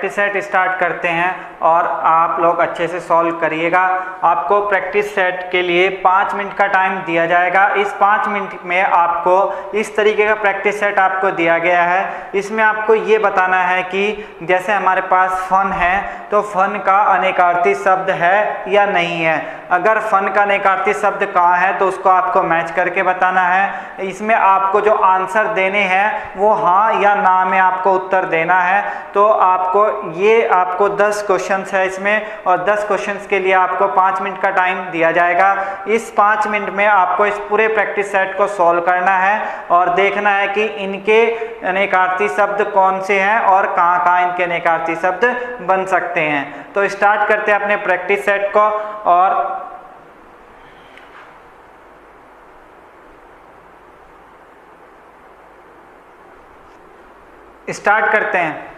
Practice set start करते हैं और आप लोग अच्छे से सॉल्व करिएगा। आपको प्रैक्टिस सेट के लिए 5 मिनट का टाइम दिया जाएगा। इस 5 मिनट में आपको इस तरीके का प्रैक्टिस सेट आपको दिया गया है। इसमें आपको ये बताना है कि जैसे हमारे पास फन है तो फन का अनेकार्थी शब्द है या नहीं है। अगर फन का अनेकार्थी शब्द कहाँ है तो उसको आपको मैच करके बताना है। इसमें आपको जो आंसर देने हैं वो हाँ या ना में आपको उत्तर देना है। तो आपको 10 क्वेश्चंस है इसमें, और 10 क्वेश्चंस के लिए आपको 5 मिनट का टाइम दिया जाएगा। इस 5 मिनट में आपको इस पूरे प्रैक्टिस सेट को सॉल्व करना है और देखना है कि इनके अनेकार्थी शब्द कौन से हैं और कहाँ कहाँ इनके अनेकार्थी शब्द बन सकते हैं। तो स्टार्ट करते हैं अपने प्रैक्टिस सेट को और स्टार्ट करते हैं।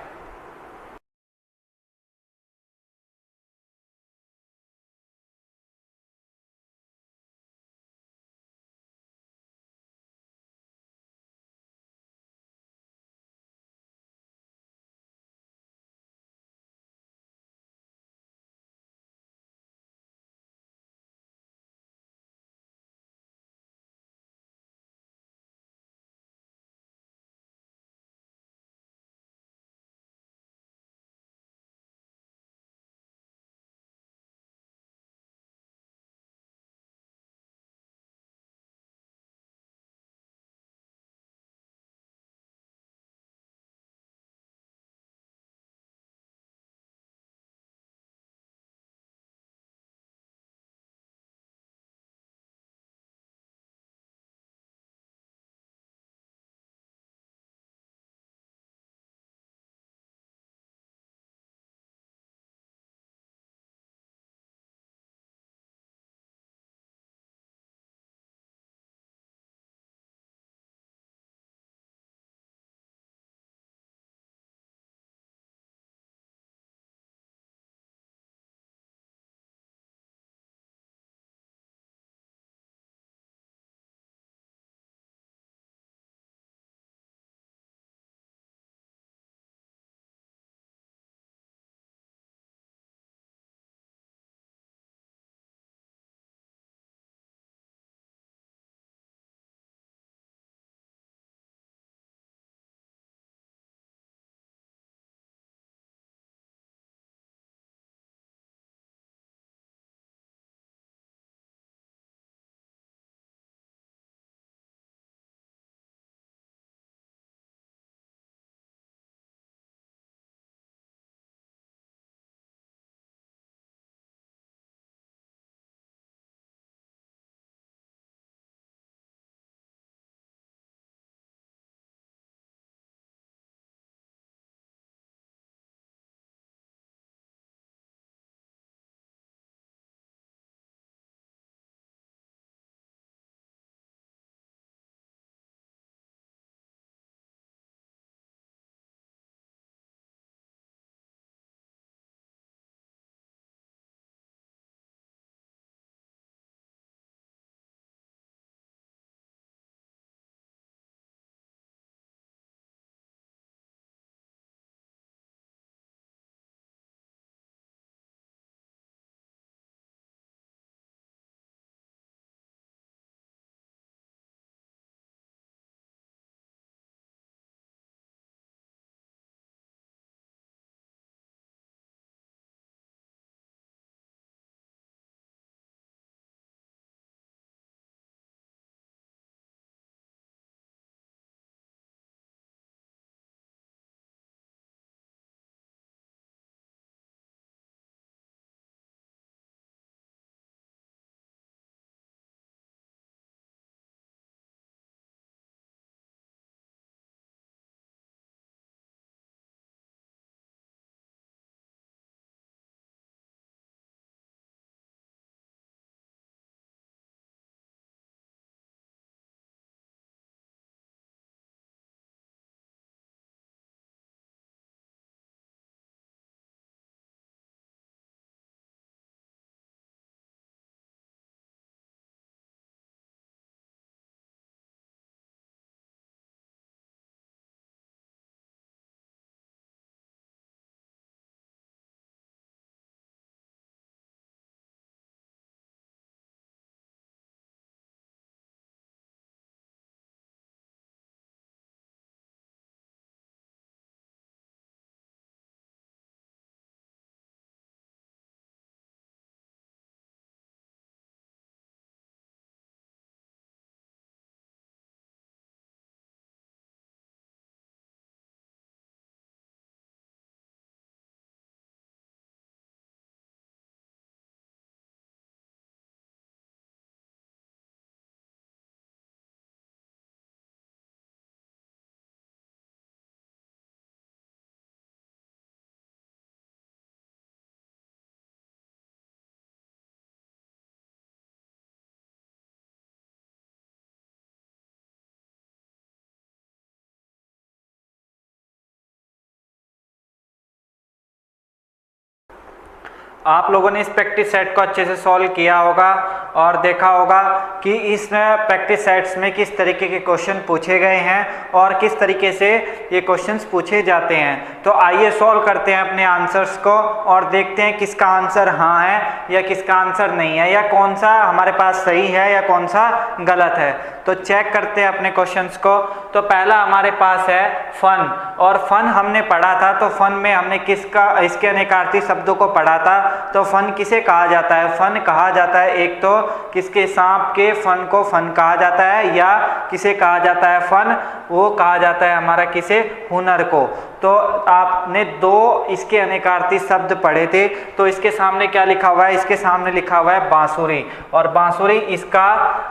आप लोगों ने इस प्रैक्टिस सेट को अच्छे से सॉल्व किया होगा और देखा होगा कि इस प्रैक्टिस सेट्स में किस तरीके के क्वेश्चन पूछे गए हैं और किस तरीके से ये क्वेश्चंस पूछे जाते हैं। तो आइए सॉल्व करते हैं अपने आंसर्स को और देखते हैं किसका आंसर हाँ है या किसका आंसर नहीं है, या कौन सा हमारे पास सही है या कौन सा गलत है। तो चेक करते हैं अपने क्वेश्चंस को। तो पहला हमारे पास है फन, और फन हमने पढ़ा था, तो फन में हमने इसके अनेकार्थी शब्दों को पढ़ा था। तो फन किसे कहा जाता है? फन कहा जाता है एक तो किसके, सांप के फन को फन कहा जाता है, या किसे कहा जाता है फन, वो कहा जाता है हमारा किसे, हुनर को। तो आपने दो इसके अनेकार्थी शब्द पढ़े थे, तो इसके सामने क्या लिखा हुआ है? इसके सामने लिखा हुआ है बांसुरी, और बांसुरी इसका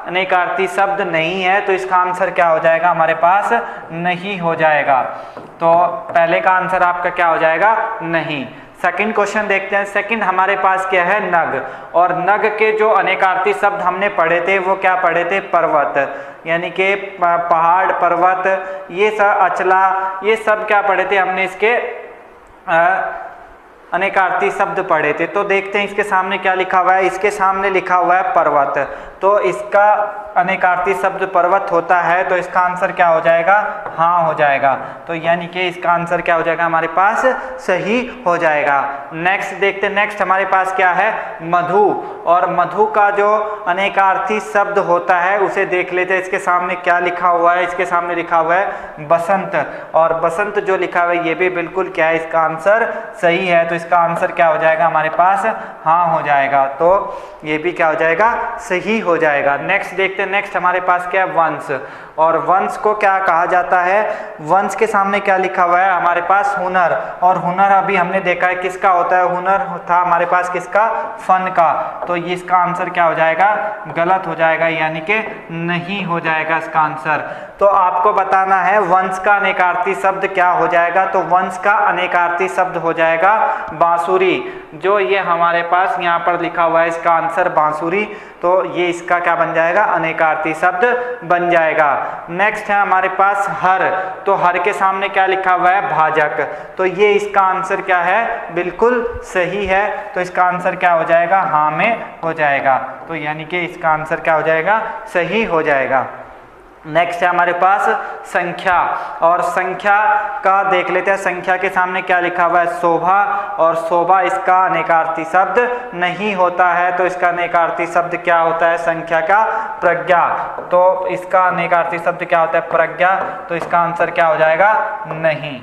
अनेकार्थी शब्द नहीं है, तो इसका आंसर क्या हो जाएगा? हमारे पास नहीं हो जाएगा। तो पहले का आंसर आपका क्या हो जाएगा? नहीं। सेकंड क्वेश्चन देखते हैं। सेकंड हमारे पास क्या है? नग, और नग के जो अनेकार्थी शब्द हमने पढ़े थे वो क्या पढ़े थे? पर्वत, यानी कि पहाड़, पर्वत, ये सब, अचला, ये सब क्या पढ़े थे हमने? इसके अनेकार्थी शब्द पढ़े थे। तो देखते हैं इसके सामने क्या लिखा हुआ है। इसके सामने लिखा हुआ है पर्वत, तो इसका अनेकार्थी शब्द पर्वत होता है, तो इसका आंसर क्या हो जाएगा? हाँ हो जाएगा। तो यानी कि इसका आंसर क्या हो जाएगा? हमारे पास सही हो जाएगा। नेक्स्ट देखते हैं। नेक्स्ट हमारे पास क्या है? मधु, और मधु का जो अनेकार्थी शब्द होता है उसे देख लेते हैं। इसके सामने क्या लिखा हुआ है? इसके सामने लिखा हुआ है बसंत, और बसंत जो लिखा हुआ है ये भी बिल्कुल क्या है? इसका आंसर सही है। तो इसका आंसर क्या हो जाएगा? हमारे पास हाँ हो जाएगा। तो ये भी क्या हो जाएगा? सही हो जाएगा। नेक्स्ट देखते हैं। नेक्स्ट हमारे पास क्या है? वंश, और वंश को क्या कहा जाता है? वंश के सामने क्या लिखा हुआ है? हमारे पास हुनर, और हुनर अभी हमने देखा है किसका होता है? हुनर था हमारे पास किसका? फन का। तो ये इसका आंसर क्या हो जाएगा? गलत हो जाएगा, यानी कि नहीं हो जाएगा इसका आंसर। तो आपको बताना है वंश का अनेकार्थी शब्द क्या हो जाएगा। तो वंश का अनेकार्थी शब्द हो जाएगा बांसुरी, जो ये हमारे पास यहाँ पर लिखा हुआ है इसका आंसर बांसुरी। तो ये इसका क्या बन जाएगा? अनेकार्थी शब्द बन जाएगा। नेक्स्ट है हमारे पास हर, तो हर के सामने क्या लिखा हुआ है? भाजक, तो ये इसका आंसर क्या है? बिल्कुल सही है। तो इसका आंसर क्या हो जाएगा? हाँ में हो जाएगा। तो यानी कि इसका आंसर क्या हो जाएगा? सही हो जाएगा। नेक्स्ट है हमारे पास संख्या, और संख्या का देख लेते हैं। संख्या के सामने क्या लिखा हुआ है? शोभा, और शोभा इसका अनेकार्थी शब्द नहीं होता है, तो इसका अनेकार्थी शब्द क्या होता है? संख्या का प्रज्ञा, तो इसका अनेकार्थी शब्द क्या होता है? प्रज्ञा। तो इसका आंसर क्या हो जाएगा? नहीं।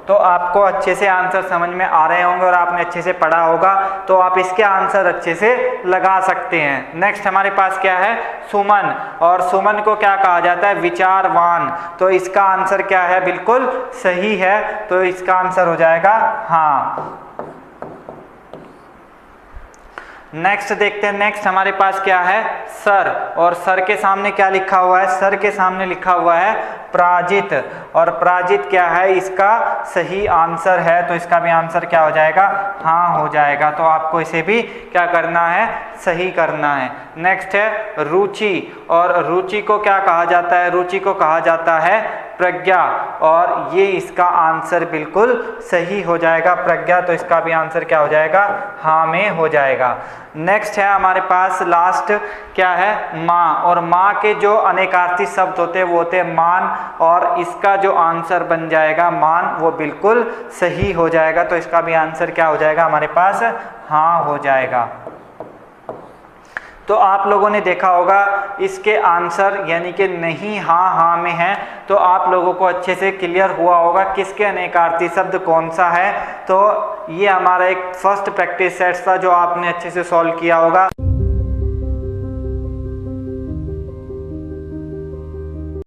तो आपको अच्छे से आंसर समझ में आ रहे होंगे और आपने अच्छे से पढ़ा होगा, तो आप इसके आंसर अच्छे से लगा सकते हैं। नेक्स्ट हमारे पास क्या है? सुमन, और सुमन को क्या कहा जाता है? विचारवान, तो इसका आंसर क्या है? बिल्कुल सही है। तो इसका आंसर हो जाएगा हाँ। नेक्स्ट देखते हैं। नेक्स्ट हमारे पास क्या है? सर, और सर के सामने क्या लिखा हुआ है? सर के सामने लिखा हुआ है पराजित, और पराजित क्या है? इसका सही आंसर है। तो इसका भी आंसर क्या हो जाएगा? हाँ हो जाएगा। तो आपको इसे भी क्या करना है? सही करना है। नेक्स्ट है रुचि, और रुचि को क्या कहा जाता है? रुचि को कहा जाता है प्रज्ञा, और ये इसका आंसर बिल्कुल सही हो जाएगा, प्रज्ञा। तो इसका भी आंसर क्या हो जाएगा? हाँ में हो जाएगा। नेक्स्ट है हमारे पास लास्ट क्या है? माँ, और माँ के जो अनेकार्थी शब्द होते हैं वो होते हैं मान, और इसका जो आंसर बन जाएगा मान, वो बिल्कुल सही हो जाएगा। तो इसका भी आंसर क्या हो जाएगा? हमारे पास हाँ हो जाएगा। तो आप लोगों ने देखा होगा इसके आंसर यानी कि नहीं हाँ में है, तो आप लोगों को अच्छे से क्लियर हुआ होगा किसके अनेकार्थी शब्द कौन सा है। तो ये हमारा एक फर्स्ट प्रैक्टिस सेट था जो आपने अच्छे से सॉल्व किया होगा।